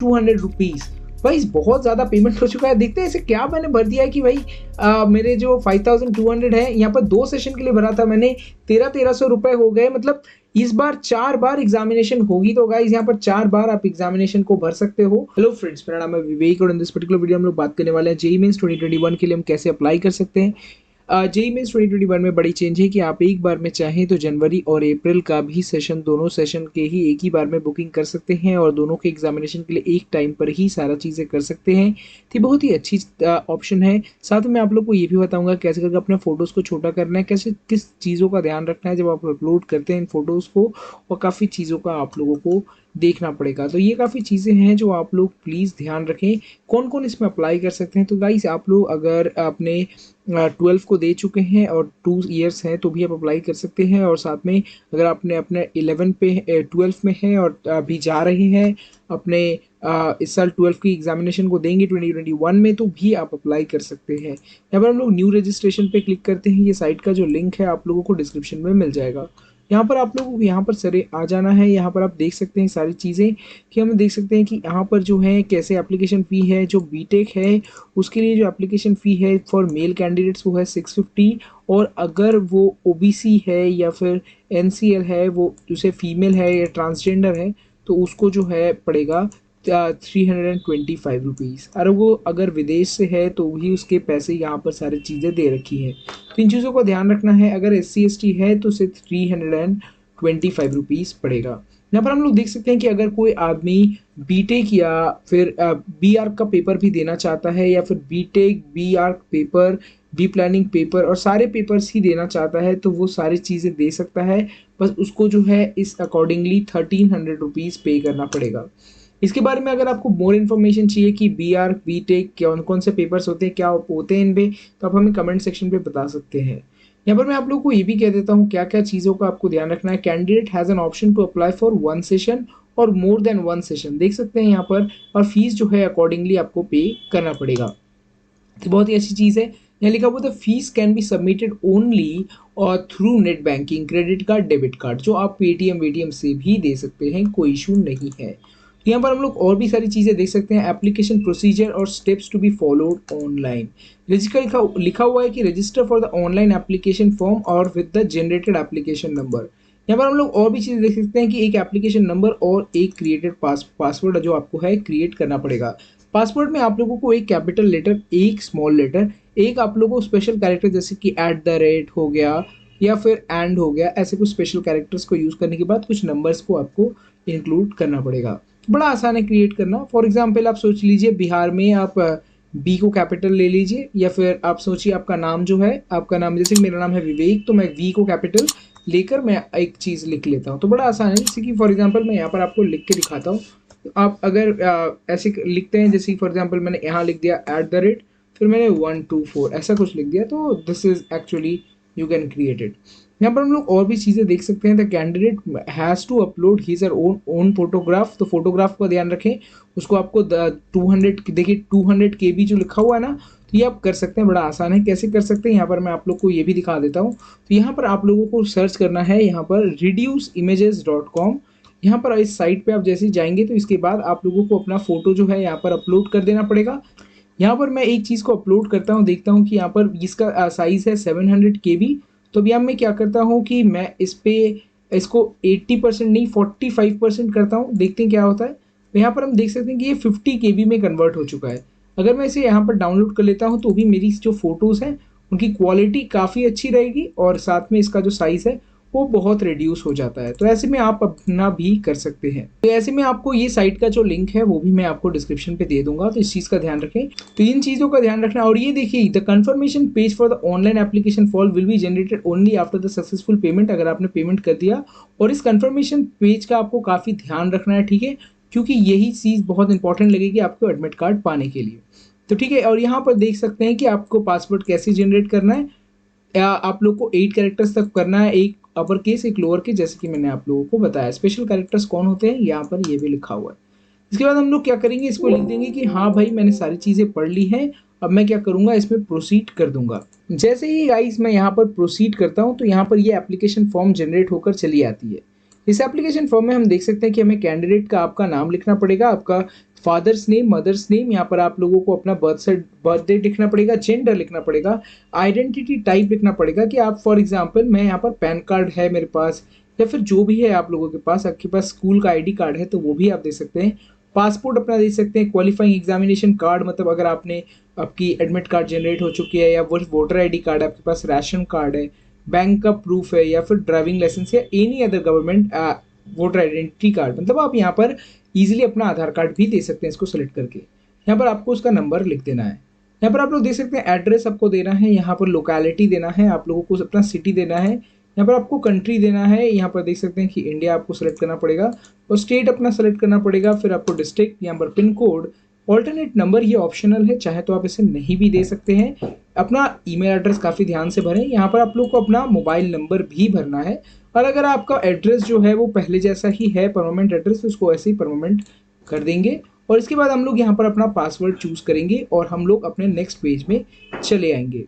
200 rupees. भाई बहुत ज़्यादा पेमेंट हो चुका है। देखते हैं इसे क्या मैंने भर दिया है कि भाई मेरे जो 5200 है यहाँ पर 2 सेशन के लिए भरा था मैंने, 1300 रुपए हो गए। मतलब इस बार 4 बार एग्जामिनेशन होगी, तो गाइस यहाँ पर 4 बार आप एग्जामिनेशन को भर सकते हो। हेलो फ्रेंड्स, मेरा नाम है विवेक और इन दिस पर्टिकुलर वीडियो हम लोग बात करने वाले हैं जेईई मेंस 2021 के लिए हम कैसे अप्लाई कर सकते हैं। जेईई मेंस 2021 में बड़ी चेंज है कि आप एक बार में चाहें तो जनवरी और अप्रैल का भी सेशन, दोनों सेशन के ही एक ही बार में बुकिंग कर सकते हैं और दोनों के एग्जामिनेशन के लिए एक टाइम पर ही सारा चीज़ें कर सकते हैं। तो बहुत ही अच्छी ऑप्शन है। साथ में आप लोग को ये भी बताऊंगा कैसे करके अपने फोटोज़ को छोटा करना है, कैसे किस चीज़ों का ध्यान रखना है जब आप अपलोड करते हैं इन फोटोज़ को, और काफ़ी चीज़ों का आप लोगों को देखना पड़ेगा। तो ये काफ़ी चीज़ें हैं जो आप लोग प्लीज़ ध्यान रखें। कौन कौन इसमें अप्लाई कर सकते हैं, तो गाइस आप लोग अगर अपने 12 को दे चुके हैं और 2 ईयर्स हैं तो भी आप अप्लाई कर सकते हैं। और साथ में अगर आपने अपने 11 पे 12 में हैं और अभी जा रहे हैं अपने इस साल 12 की एग्जामिनेशन को देंगे 2021 में, तो भी आप अप्लाई कर सकते हैं। यहाँ पर हम लोग न्यू रजिस्ट्रेशन पे क्लिक करते हैं। ये साइट का जो लिंक है आप लोगों को डिस्क्रिप्शन में मिल जाएगा। यहाँ पर आप लोगों को यहाँ पर सरे आ जाना है। यहाँ पर आप देख सकते हैं सारी चीज़ें कि हम देख सकते हैं कि यहाँ पर जो है कैसे एप्लीकेशन फ़ी है। जो बीटेक है उसके लिए जो एप्लीकेशन फ़ी है फॉर मेल कैंडिडेट्स वो है 650, और अगर वो ओबीसी है या फिर एनसीएल है, वो उसे फीमेल है या ट्रांसजेंडर है, तो उसको जो है पड़ेगा 325 रुपीज़। और वो अगर विदेश से है तो भी उसके पैसे यहाँ पर सारी चीज़ें दे रखी है। तो इन चीज़ों को ध्यान रखना है। अगर SC ST है तो सिर्फ 325 रुपीज़ पड़ेगा। यहाँ पर हम लोग देख सकते हैं कि अगर कोई आदमी बीटेक या फिर बी आर्क का पेपर भी देना चाहता है, या फिर BTech B Arch paper, B planning paper और सारे पेपर्स ही देना चाहता है, तो वो सारी चीज़ें दे सकता है। बस उसको जो है इस अकॉर्डिंगली 1300 रुपीज़ पे करना पड़ेगा। इसके बारे में अगर आपको मोर इन्फॉर्मेशन चाहिए कि बी आर्क बी टेक कौन कौन से पेपर्स होते हैं, क्या होते हैं इनमें, तो आप हमें कमेंट सेक्शन पे बता सकते हैं। यहाँ पर मैं आप लोगों को ये भी कह देता हूँ क्या क्या चीज़ों का आपको ध्यान रखना है। Candidate has an option to apply for 1 session or more then 1 session, देख सकते हैं यहाँ पर। और फीस जो है अकॉर्डिंगली आपको पे करना पड़ेगा। तो बहुत ही अच्छी चीज़ है। यहाँ लिखा हुआ था fees can be submitted only और through net banking, credit card, debit card, जो आप पेटीएम वेटीएम से भी दे सकते हैं, कोई इशू नहीं है। तो यहाँ पर हम लोग और भी सारी चीज़ें देख सकते हैं। एप्लीकेशन प्रोसीजर और steps to be followed online. Register लिखा हुआ है कि register for the online application form और with the generated application number. यहाँ पर हम लोग और भी चीज़ें देख सकते हैं कि एक एप्लीकेशन नंबर और एक क्रिएटेड पासवर्ड जो आपको है क्रिएट करना पड़ेगा। पासवर्ड में आप लोगों को एक कैपिटल लेटर, एक स्मॉल लेटर, एक आप लोगों को स्पेशल कैरेक्टर जैसे कि @ हो गया या फिर एंड हो गया, ऐसे कुछ स्पेशल कैरेक्टर्स को यूज़ करने के बाद कुछ नंबर्स को आपको इंक्लूड करना पड़ेगा। बड़ा आसान है क्रिएट करना। फॉर एग्जांपल आप सोच लीजिए बिहार में आप बी को कैपिटल ले लीजिए, या फिर आप सोचिए आपका नाम जो है, आपका नाम जैसे कि मेरा नाम है विवेक, तो मैं वी को कैपिटल लेकर मैं एक चीज़ लिख लेता हूँ। तो बड़ा आसान है। जैसे कि फॉर एग्जांपल मैं यहाँ पर आपको लिख के दिखाता हूँ। तो आप अगर ऐसे लिखते हैं, जैसे फॉर एग्जांपल मैंने यहाँ लिख दिया @ फिर मैंने 124 ऐसा कुछ लिख दिया, तो this is actually you can create it. यहाँ पर हम लोग और भी चीज़ें देख सकते हैं। The candidate has to upload his or own photograph. तो फोटोग्राफ का ध्यान रखें, उसको आपको 200, देखिए 200 KB जो लिखा हुआ है ना, तो ये आप कर सकते हैं। बड़ा आसान है, कैसे कर सकते हैं यहाँ पर मैं आप लोग को ये भी दिखा देता हूँ। तो यहाँ पर आप लोगों को सर्च करना है यहाँ पर reduceimages.com। यहाँ पर इस साइट पे आप जैसे ही जाएंगे तो इसके बाद आप लोगों को अपना फ़ोटो जो है यहाँ पर अपलोड कर देना पड़ेगा। यहाँ पर मैं एक चीज़ को अपलोड करता हूँ, देखता हूँ कि यहाँ पर इसका साइज़ है 700 KB। तो अभी अब मैं क्या करता हूँ कि मैं इसको 80% नहीं 45% करता हूँ, देखते हैं क्या होता है। तो यहाँ पर हम देख सकते हैं कि ये 50 KB में कन्वर्ट हो चुका है। अगर मैं इसे यहाँ पर डाउनलोड कर लेता हूँ तो भी मेरी जो फ़ोटोज़ हैं उनकी क्वालिटी काफ़ी अच्छी रहेगी, और साथ में इसका जो साइज़ है वो बहुत रिड्यूस हो जाता है। तो ऐसे में आप अपना भी कर सकते हैं। तो ऐसे में आपको ये साइट का जो लिंक है वो भी मैं आपको डिस्क्रिप्शन पे दे दूंगा, तो इस चीज़ का ध्यान रखें। तो इन चीज़ों का ध्यान रखना। और ये देखिए, the confirmation page for the online application form will be generated only after the successful payment. अगर आपने पेमेंट कर दिया, और इस कंफर्मेशन पेज का आपको काफ़ी ध्यान रखना है, ठीक है, क्योंकि यही चीज़ बहुत इंपॉर्टेंट लगेगी आपको एडमिट कार्ड पाने के लिए। तो ठीक है, और यहाँ पर देख सकते हैं कि आपको पासवर्ड कैसे जनरेट करना है। आप लोग को 8 कैरेक्टर्स तक करना है, एक अपर केस एक लोअर केस, जैसे कि मैंने आप लोगों को बताया। स्पेशल कैरेक्टर्स कौन होते हैं यहाँ पर ये भी लिखा हुआ है। इसके बाद हम लोग क्या करेंगे, इसको लिख देंगे कि हाँ भाई मैंने सारी चीज़ें पढ़ ली हैं, अब मैं क्या करूँगा, इसमें प्रोसीड कर दूंगा। जैसे ही गाइस मैं यहाँ पर प्रोसीड करता हूँ तो यहाँ पर ये एप्लीकेशन फॉर्म जनरेट होकर चली आती है। इस एप्लीकेशन फॉर्म में हम देख सकते हैं कि हमें कैंडिडेट का आपका नाम लिखना पड़ेगा, आपका फादर्स नेम, मदर्स नेम, यहाँ पर आप लोगों को अपना बर्थडे लिखना पड़ेगा, जेंडर लिखना पड़ेगा, आइडेंटिटी टाइप लिखना पड़ेगा कि आप फॉर एग्जांपल मैं यहाँ पर पैन कार्ड है मेरे पास, या फिर जो भी है आप लोगों के पास, आपके पास स्कूल का आईडी कार्ड है तो वो भी आप दे सकते हैं, पासपोर्ट अपना दे सकते हैं, क्वालिफाइंग एग्जामिनेशन कार्ड मतलब अगर आपने आपकी एडमिट कार्ड जनरेट हो चुकी है, या वोटर आईडी कार्ड, आपके पास राशन कार्ड है, बैंक का प्रूफ है, या फिर ड्राइविंग लाइसेंस या any other government voter identity card, मतलब आप यहाँ पर इजीली अपना आधार कार्ड भी दे सकते हैं इसको सेलेक्ट करके। यहाँ पर आपको उसका नंबर लिख देना है। यहाँ पर आप लोग देख सकते हैं एड्रेस आपको देना है, यहाँ पर लोकेलिटी देना है, आप लोगों को अपना सिटी देना है, यहाँ पर आपको कंट्री देना है, यहाँ पर देख सकते हैं कि इंडिया आपको सेलेक्ट करना पड़ेगा, और स्टेट अपना सेलेक्ट करना पड़ेगा, फिर आपको डिस्ट्रिक्ट, यहाँ पर पिन कोड, ऑल्टरनेट नंबर ये ऑप्शनल है, चाहे तो आप इसे नहीं भी दे सकते हैं। अपना ईमेल एड्रेस काफ़ी ध्यान से भरें, यहाँ पर आप लोग को अपना मोबाइल नंबर भी भरना है, और अगर आपका एड्रेस जो है वो पहले जैसा ही है परमानेंट एड्रेस, तो उसको ऐसे ही परमानेंट कर देंगे, और इसके बाद हम लोग यहाँ पर अपना पासवर्ड चूज़ करेंगे और हम लोग अपने नेक्स्ट पेज में चले आएंगे।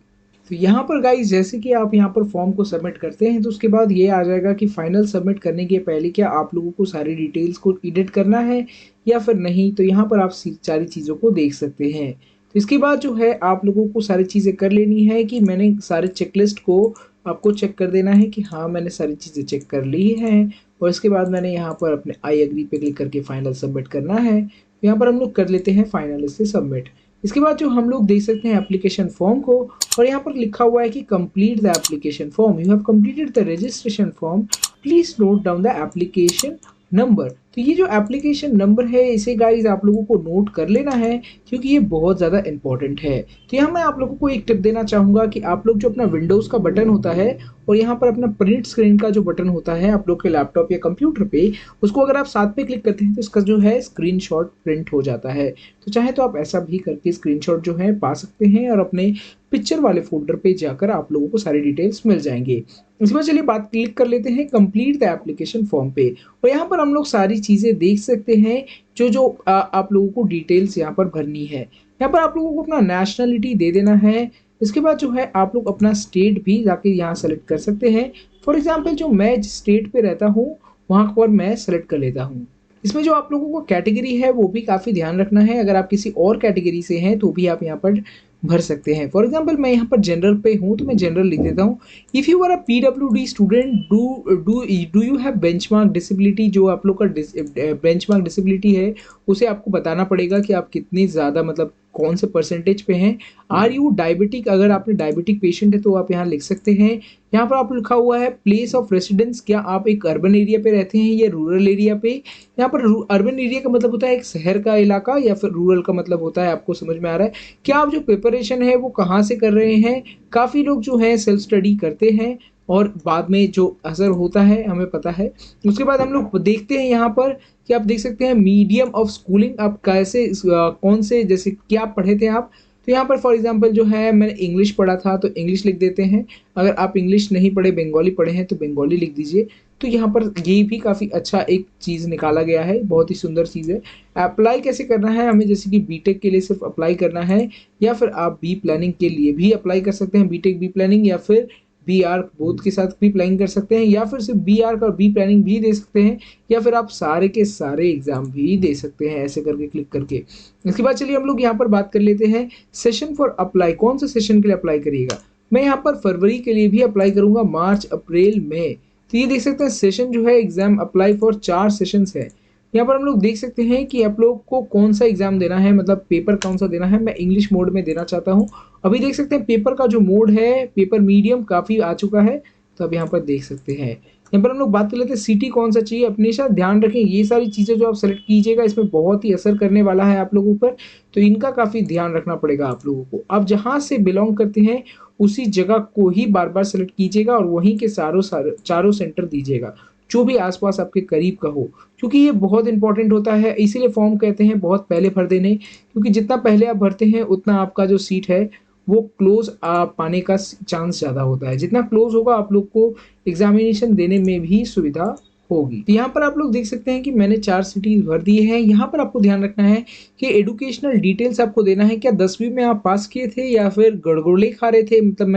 तो यहाँ पर गाइस जैसे कि आप यहाँ पर फॉर्म को सबमिट करते हैं तो उसके बाद ये आ जाएगा कि फाइनल सबमिट करने के पहले क्या आप लोगों को सारी डिटेल्स को एडिट करना है या फिर नहीं, तो यहाँ पर आप सारी चीज़ों को देख सकते हैं। तो इसके बाद जो है आप लोगों को सारी चीज़ें कर लेनी है कि मैंने सारे चेकलिस्ट को आपको चेक कर देना है कि हाँ मैंने सारी चीज़ें चेक कर ली हैं, और इसके बाद मैंने यहाँ पर अपने आई एग्री पे क्लिक करके फाइनल सबमिट करना है। तो यहाँ पर हम लोग कर लेते हैं फाइनल से सबमिट। इसके बाद जो हम लोग देख सकते हैं एप्लीकेशन फॉर्म को, और यहाँ पर लिखा हुआ है कि complete the application form, you have completed the registration form, please note down the application number. तो ये जो एप्लीकेशन नंबर है इसे गाइज आप लोगों को नोट कर लेना है क्योंकि ये बहुत ज़्यादा इंपॉर्टेंट है। तो यहाँ मैं आप लोगों को एक टिप देना चाहूँगा कि आप लोग जो अपना विंडोज़ का बटन होता है और यहाँ पर अपना प्रिंट स्क्रीन का जो बटन होता है आप लोग के लैपटॉप या कंप्यूटर पे, उसको अगर आप साथ पे क्लिक करते हैं तो इसका जो है स्क्रीनशॉट प्रिंट हो जाता है। तो चाहे तो आप ऐसा भी करके स्क्रीनशॉट जो है पा सकते हैं और अपने पिक्चर वाले फोल्डर पे जाकर आप लोगों को सारी डिटेल्स मिल जाएंगे। इसके बाद चलिए बात क्लिक कर लेते हैं कंप्लीट द एप्लीकेशन फॉर्म पे, और यहाँ पर हम लोग सारी चीज़ें देख सकते हैं जो जो आप लोगों को डिटेल्स यहाँ पर भरनी है। यहाँ पर आप लोगों को अपना नेशनलिटी दे देना है। इसके बाद जो है आप लोग अपना स्टेट भी जाके यहाँ सेलेक्ट कर सकते हैं। फॉर एग्जाम्पल जो मैं जिस स्टेट पे रहता हूँ वहाँ पर मैं सेलेक्ट कर लेता हूँ। इसमें जो आप लोगों को कैटेगरी है वो भी काफ़ी ध्यान रखना है, अगर आप किसी और कैटेगरी से हैं तो भी आप यहाँ पर भर सकते हैं। फॉर एग्जाम्पल मैं यहाँ पर जनरल पे हूँ तो मैं जनरल लिख देता हूँ। If you are a PWD student do you have benchmark disability, जो आप लोग का बेंचमार्क डिसेबिलिटी है उसे आपको बताना पड़ेगा कि आप कितनी ज़्यादा मतलब कौन से परसेंटेज पे हैं। आर यू डायबिटिक, अगर आपने डायबिटिक पेशेंट है तो आप यहाँ लिख सकते हैं। यहाँ पर आप लिखा हुआ है प्लेस ऑफ रेसिडेंस, क्या आप एक अर्बन एरिया पे रहते हैं या रूरल एरिया पे। यहाँ पर अर्बन एरिया का मतलब होता है एक शहर का इलाका, या फिर रूरल का मतलब होता है, आपको समझ में आ रहा है। क्या आप जो प्रिपरेशन है वो कहाँ से कर रहे हैं। काफ़ी लोग जो है सेल्फ स्टडी करते हैं और बाद में जो असर होता है हमें पता है। उसके बाद हम लोग देखते हैं यहाँ पर कि आप देख सकते हैं मीडियम ऑफ स्कूलिंग, आप कैसे कौन से जैसे क्या पढ़े थे आप। तो यहाँ पर फॉर एग्जांपल जो है मैंने इंग्लिश पढ़ा था तो इंग्लिश लिख देते हैं। अगर आप इंग्लिश नहीं पढ़े बंगाली पढ़े हैं तो बंगाली लिख दीजिए। तो यहाँ पर ये भी काफ़ी अच्छा एक चीज़ निकाला गया है, बहुत ही सुंदर चीज़ है। अप्लाई कैसे करना है हमें, जैसे कि बीटेक के लिए सिर्फ अप्लाई करना है, या फिर आप बी प्लानिंग के लिए भी अप्लाई कर सकते हैं, बीटेक बी प्लानिंग, या फिर बी आर्क बोथ के साथ भी प्लानिंग कर सकते हैं, या फिर सिर्फ बी आर्क और बी प्लानिंग भी दे सकते हैं, या फिर आप सारे के सारे एग्जाम भी दे सकते हैं ऐसे करके क्लिक करके। इसके बाद चलिए हम लोग यहाँ पर बात कर लेते हैं सेशन फॉर अप्लाई, कौन से सेशन के लिए अप्लाई करिएगा। मैं यहाँ पर फरवरी के लिए भी अप्लाई करूँगा, मार्च अप्रैल मई। तो ये देख सकते हैं सेशन जो है एग्जाम अप्लाई फॉर 4 सेशंस है। यहाँ पर हम लोग देख सकते हैं कि आप लोग को कौन सा एग्जाम देना है, मतलब पेपर कौन सा देना है। मैं इंग्लिश मोड में देना चाहता हूँ। अभी देख सकते हैं पेपर का जो मोड है पेपर मीडियम काफ़ी आ चुका है, तो अब यहाँ पर देख सकते हैं। यहाँ पर हम लोग बात कर लेते हैं सिटी कौन सा चाहिए। हमेशा ध्यान रखें ये सारी चीज़ें जो आप सेलेक्ट कीजिएगा इसमें बहुत ही असर करने वाला है आप लोगों पर, तो इनका काफ़ी ध्यान रखना पड़ेगा आप लोगों को। आप जहाँ से बिलोंग करते हैं उसी जगह को ही बार बार सेलेक्ट कीजिएगा और वहीं के चारों सेंटर दीजिएगा जो भी आसपास आपके करीब का हो, क्योंकि ये बहुत इंपॉर्टेंट होता है। इसीलिए फॉर्म कहते हैं बहुत पहले भर देने, क्योंकि जितना पहले आप भरते हैं उतना आपका जो सीट है वो क्लोज पाने का चांस ज़्यादा होता है। जितना क्लोज होगा आप लोग को एग्जामिनेशन देने में भी सुविधा होगी। तो यहाँ पर आप लोग देख सकते हैं कि मैंने 4 सिटीज भर दिए हैं। यहाँ पर आपको ध्यान रखना है कि एडुकेशनल डिटेल्स आपको देना है, क्या 10वीं में आप पास किए थे या फिर गड़गड़े खा रहे थे, मतलब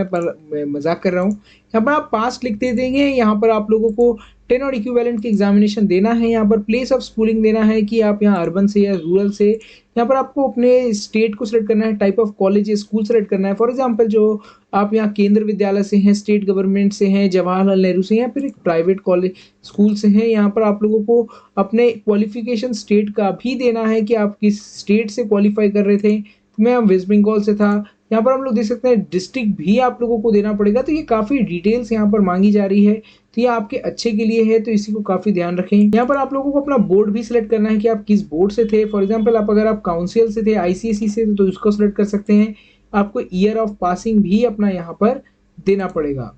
मैं मजाक कर रहा हूँ। यहाँ पर आप पास लिख दे देंगे। यहाँ पर आप लोगों को 10 और इक्विवेलेंट की एग्जामिनेशन देना है। यहाँ पर प्लेस ऑफ स्कूलिंग देना है कि आप यहाँ अर्बन से या रूरल से। यहाँ पर आपको अपने स्टेट को सिलेक्ट करना है, टाइप ऑफ कॉलेज या स्कूल सेलेक्ट करना है। फॉर एग्जांपल जो आप यहाँ केंद्र विद्यालय से हैं, स्टेट गवर्नमेंट से हैं, जवाहरलाल नेहरू से, या फिर एक प्राइवेट कॉलेज स्कूल से हैं, यहाँ पर आप लोगों को अपने क्वालिफिकेशन स्टेट का भी देना है कि आप किस स्टेट से क्वालिफाई कर रहे थे। तो मैं वेस्ट बंगाल से था। यहाँ पर हम लोग देख सकते हैं डिस्ट्रिक्ट भी आप लोगों को देना पड़ेगा। तो ये काफ़ी डिटेल्स यहाँ पर मांगी जा रही है, तो ये आपके अच्छे के लिए है, तो इसी को काफ़ी ध्यान रखें। यहाँ पर आप लोगों को अपना बोर्ड भी सिलेक्ट करना है कि आप किस बोर्ड से थे। फॉर एग्जांपल आप अगर आप काउंसिल से थे, आईसीएसई से थे, तो उसको सिलेक्ट कर सकते हैं। आपको ईयर ऑफ पासिंग भी अपना यहाँ पर देना पड़ेगा।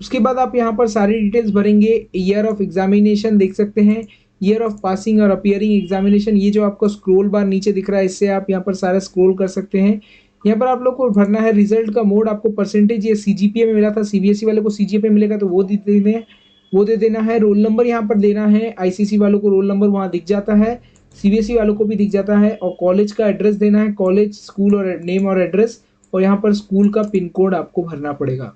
उसके बाद आप यहाँ पर सारी डिटेल्स भरेंगे। ईयर ऑफ एग्जामिनेशन देख सकते हैं, ईयर ऑफ पासिंग और अपीयरिंग एग्जामिनेशन, ये जो आपको स्क्रॉल बार नीचे दिख रहा है, इससे आप यहाँ पर सारा स्क्रॉल कर सकते हैं। यहाँ पर आप लोग को भरना है रिजल्ट का मोड, आपको परसेंटेज ये सीजीपीए में मिला था, सीबीएसई वाले को सीजीपीए मिलेगा तो वो दे देना है। रोल नंबर यहाँ पर देना है, आईसीएसई वालों को रोल नंबर वहाँ दिख जाता है, सीबीएसई वालों को भी दिख जाता है। और कॉलेज का एड्रेस देना है, कॉलेज स्कूल और नेम और एड्रेस, और यहाँ पर स्कूल का पिन कोड आपको भरना पड़ेगा।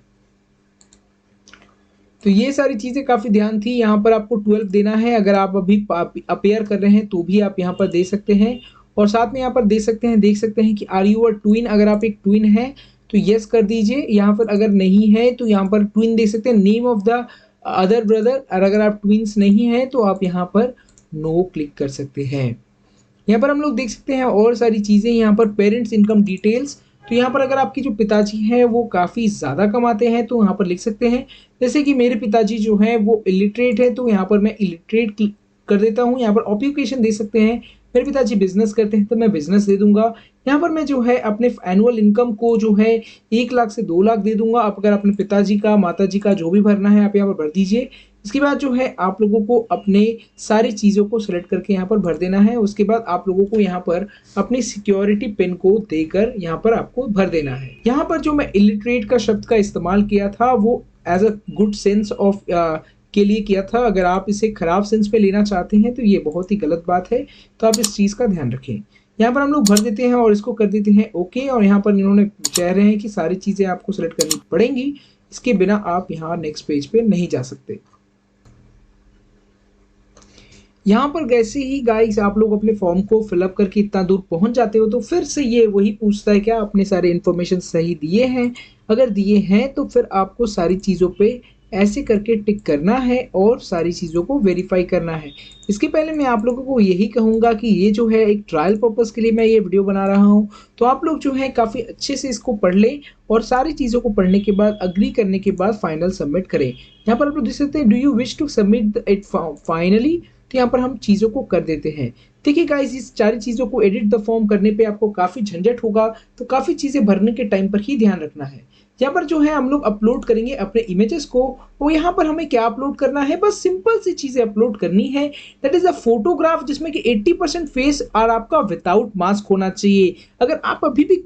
तो ये सारी चीज़ें काफ़ी ध्यान थी। यहाँ पर आपको 12 देना है, अगर आप अभी अपेयर कर रहे हैं तो भी आप यहाँ पर दे सकते हैं। और साथ में यहाँ पर देख सकते हैं कि आर यू अ ट्विन, अगर आप एक ट्विन है तो यस कर दीजिए। यहाँ पर अगर नहीं है तो यहाँ पर ट्विन देख सकते हैं, name of the other brother, और अगर आप ट्विन्स नहीं हैं तो आप यहाँ पर नो क्लिक कर सकते हैं। यहाँ पर हम लोग देख सकते हैं और सारी चीज़ें, यहाँ पर पेरेंट्स इनकम डिटेल्स। तो यहाँ पर अगर आपके जो पिताजी हैं वो काफ़ी ज़्यादा कमाते हैं तो यहाँ पर लिख सकते हैं। जैसे कि मेरे पिताजी जो हैं वो इलिटरेट है, तो यहाँ पर मैं इलिटरेट कर देता हूँ। यहाँ पर ऑक्यूपेशन दे सकते हैं, मेरे पिताजी बिजनेस करते हैं तो मैं बिजनेस दे दूंगा। यहाँ पर मैं जो है अपने एनुअल इनकम को जो है 1 लाख से 2 लाख दे दूंगा। आप अगर अपने पिताजी का, माताजी का जो भी भरना है आप यहाँ पर भर दीजिए। इसके बाद जो है आप लोगों को अपने सारी चीज़ों को सिलेक्ट करके यहाँ पर भर देना है। उसके बाद आप लोगों को यहाँ पर अपनी सिक्योरिटी पिन को देकर यहाँ पर आपको भर देना है। यहाँ पर जो मैं इलिटरेट का शब्द का इस्तेमाल किया था वो as a good sense of के लिए किया था। अगर आप इसे खराब सेंस पे लेना चाहते हैं तो ये बहुत ही गलत बात है, तो आप इस चीज़ का ध्यान रखें। यहाँ पर हम लोग भर देते हैं और इसको कर देते हैं ओके। और यहाँ पर इन्होंने कह रहे हैं कि सारी चीज़ें आपको सेलेक्ट करनी पड़ेंगी, इसके बिना आप यहाँ नेक्स्ट पेज पे नहीं जा सकते। यहाँ पर जैसे ही गाइस आप लोग अपने फॉर्म को फिलअप करके इतना दूर पहुंच जाते हो तो फिर से ये वही पूछता है क्या आपने सारे इन्फॉर्मेशन सही दिए हैं। अगर दिए हैं तो फिर आपको सारी चीज़ों पे ऐसे करके टिक करना है और सारी चीज़ों को वेरीफाई करना है। इसके पहले मैं आप लोगों को यही कहूँगा कि ये जो है एक ट्रायल पर्पज़ के लिए मैं ये वीडियो बना रहा हूँ, तो आप लोग जो है काफ़ी अच्छे से इसको पढ़ लें और सारी चीज़ों को पढ़ने के बाद अग्री करने के बाद फाइनल सबमिट करें। यहाँ पर आप लोग देख सकते हैं, do you wish to submit it finally, तो यहाँ पर हम चीज़ों को कर देते हैं। देखिए गाइस, इस सारी चीज़ों को एडिट द फॉर्म करने पे आपको काफ़ी झंझट होगा, तो काफ़ी चीज़ें भरने के टाइम पर ही ध्यान रखना है। यहाँ पर जो है हम लोग अपलोड करेंगे अपने इमेजेस को, वो यहाँ पर हमें क्या अपलोड करना है, बस सिंपल सी चीज़ें अपलोड करनी है। दैट इज़ अ फोटोग्राफ जिसमें कि 80% फेस और आपका विदाउट मास्क होना चाहिए। अगर आप अभी भी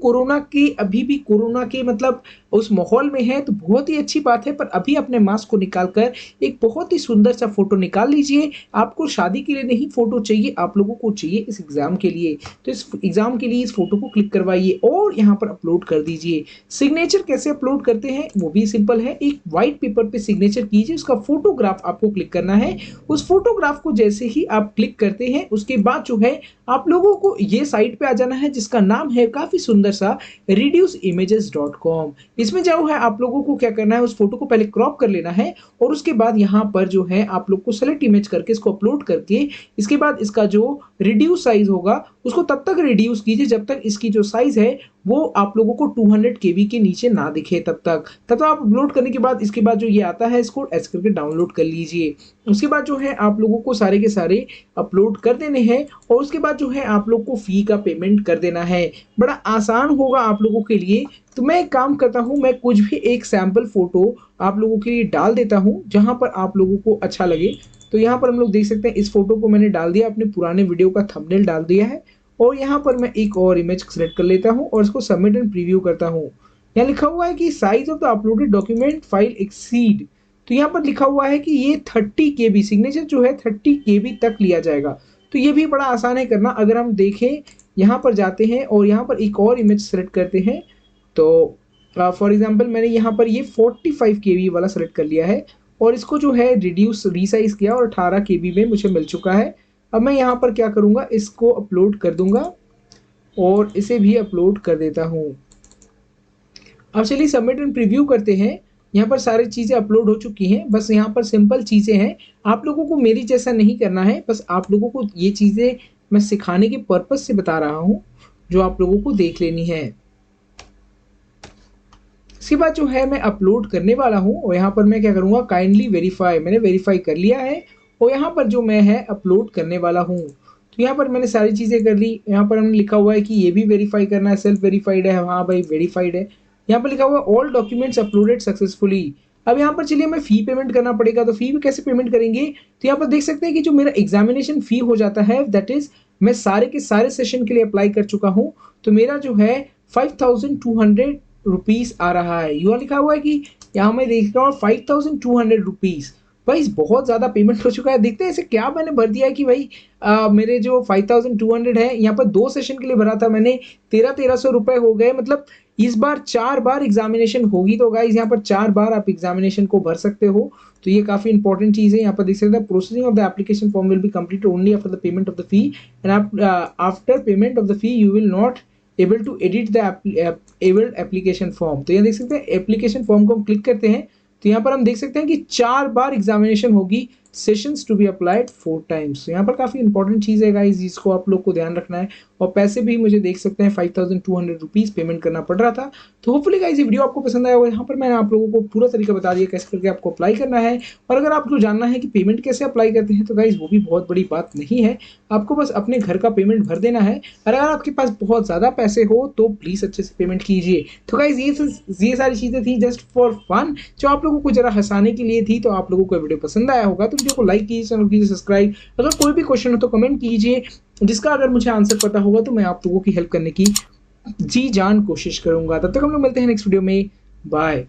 कोरोना के मतलब उस माहौल में है तो बहुत ही अच्छी बात है, पर अभी अपने मास्क को निकाल कर एक बहुत ही सुंदर सा फोटो निकाल लीजिए। आपको शादी के लिए नहीं फोटो चाहिए, आप लोगों को चाहिए इस एग्जाम के लिए, तो इस एग्जाम के लिए इस फोटो को क्लिक करवाइए और यहाँ पर अपलोड कर दीजिए। सिग्नेचर कैसे अपलोड करते हैं वो भी सिंपल है, एक व्हाइट पेपर पे सिग्नेचर कीजिए, उसका फोटोग्राफ आपको क्लिक करना है। उस फोटोग्राफ को जैसे ही आप क्लिक करते हैं उसके बाद जो है आप लोगों को ये साइट पे आ जाना है जिसका नाम है काफी सुंदर सा reduceimages.com। इसमें जो है आप लोगों को क्या करना है, उस फोटो को पहले क्रॉप कर लेना है और उसके बाद यहाँ पर जो है आप लोग को सेलेक्ट इमेज करके इसको अपलोड करके इसके बाद इसका जो रिड्यूस साइज होगा उसको तब तक रिड्यूस कीजिए जब तक इसकी जो साइज है वो आप लोगों को 200 KB के नीचे ना दिखे, तब तक आप अपलोड करने के बाद इसके बाद जो ये आता है इसको ऐसे करके डाउनलोड कर लीजिए। उसके बाद जो है आप लोगों को सारे के सारे अपलोड कर देने हैं और उसके बाद जो है आप लोग को फी का पेमेंट कर देना है। बड़ा आसान होगा आप लोगों के लिए। तो मैं एक काम करता हूँ, मैं कुछ भी एक सैम्पल फोटो आप लोगों के लिए डाल देता हूँ जहाँ पर आप लोगों को अच्छा लगे। तो यहाँ पर हम लोग देख सकते हैं इस फोटो को मैंने डाल दिया, अपने पुराने वीडियो का थंबनेल डाल दिया है और यहाँ पर मैं एक और इमेज सेलेक्ट कर लेता हूँ और इसको सबमिट एंड प्रीव्यू करता हूँ। यहाँ लिखा हुआ है कि size of the uploaded document file exceed, तो यहाँ पर लिखा हुआ है कि ये 30 KB सिग्नेचर जो है 30 KB तक लिया जाएगा। तो ये भी बड़ा आसान है करना। अगर हम देखें यहाँ पर जाते हैं और यहाँ पर एक और इमेज सेलेक्ट करते हैं, तो फॉर एग्जांपल मैंने यहाँ पर ये 45 KB वाला सेलेक्ट कर लिया है और इसको जो है रिड्यूस रीसाइज किया और 18 KB में मुझे मिल चुका है। अब मैं यहाँ पर क्या करूँगा, इसको अपलोड कर दूंगा और इसे भी अपलोड कर देता हूँ। अब चलिए सबमिट एंड प्रीव्यू करते हैं। यहाँ पर सारी चीज़ें अपलोड हो चुकी हैं। बस यहाँ पर सिंपल चीज़ें हैं, आप लोगों को मेरी जैसा नहीं करना है, बस आप लोगों को ये चीज़ें मैं सिखाने के पर्पज़ से बता रहा हूँ जो आप लोगों को देख लेनी है। इसके बाद जो है मैं अपलोड करने वाला हूँ और यहाँ पर मैं क्या करूँगा, काइंडली वेरीफाई, मैंने वेरीफाई कर लिया है और यहाँ पर जो मैं है अपलोड करने वाला हूँ। तो यहाँ पर मैंने सारी चीज़ें कर ली। यहाँ पर हमने लिखा हुआ है कि ये भी वेरीफाई करना है, सेल्फ वेरीफाइड है, हाँ भाई वेरीफाइड है। यहाँ पर लिखा हुआ है ऑल डॉक्यूमेंट्स अपलोडेड सक्सेसफुली। अब यहाँ पर चलिए हमें फ़ी पेमेंट करना पड़ेगा, तो फ़ी भी कैसे पेमेंट करेंगे, तो यहाँ पर देख सकते हैं कि जो मेरा एग्जामिनेशन फ़ी हो जाता है, दैट इज़ मैं सारे के सारे सेशन के लिए अप्लाई कर चुका हूँ, तो मेरा जो है 5200 रुपीज़ आ रहा है। यहाँ लिखा हुआ है कि यहाँ मैं देख रहा हूँ 5200 रुपीज़। भाई बहुत ज़्यादा पेमेंट हो चुका है। देखते हैं ऐसे क्या मैंने भर दिया है कि भाई मेरे जो 5200 है, यहाँ पर 2 सेशन के लिए भरा था मैंने, 1300 रुपये हो गए। मतलब इस बार 4 बार एग्जामिनेशन होगी, तो गाइज यहाँ पर 4 बार आप एग्जामिनेशन को भर सकते हो, तो ये काफ़ी इंपॉर्टेंट चीज़ है। यहाँ पर देख सकते हैं processing of the application form will be complete only after the payment of the fee and after payment of the fee you will not able to edit the abled application form. तो यहाँ देख सकते हैं application form को हम click करते हैं, तो यहाँ पर हम देख सकते हैं कि 4 बार एग्जामिनेशन होगी, sessions to be applied 4 times. तो यहाँ पर काफ़ी इंपॉर्टेंट चीज़ है गाइज, जिसको आप लोग को ध्यान रखना है। और पैसे भी मुझे देख सकते हैं 5200 रुपीज़ पेमेंट करना पड़ रहा था। तो होपफुली गाइज ये वीडियो आपको पसंद आया होगा। यहाँ पर मैंने आप लोगों को पूरा तरीका बता दिया कैसे करके आपको अप्लाई करना है। और अगर आपको जानना है कि पेमेंट कैसे अप्लाई करते हैं, तो गाइज वो भी बहुत बड़ी बात नहीं है, आपको बस अपने घर का पेमेंट भर देना है। और अगर आपके पास बहुत ज़्यादा पैसे हो तो प्लीज़ अच्छे से पेमेंट कीजिए। तो गाइज ये सारी चीज़ें थी जस्ट फॉर फन, जो आप लोगों को जरा हंसाने के लिए थी। तो आप लोगों को वीडियो पसंद आया होगा तो वीडियो को लाइक कीजिए, चैनल कीजिए सब्सक्राइब। अगर कोई भी क्वेश्चन हो तो कमेंट कीजिए, जिसका अगर मुझे आंसर पता होगा तो मैं आप लोगों की हेल्प करने की जी जान कोशिश करूंगा। तब तक हम लोग मिलते हैं नेक्स्ट वीडियो में। बाय।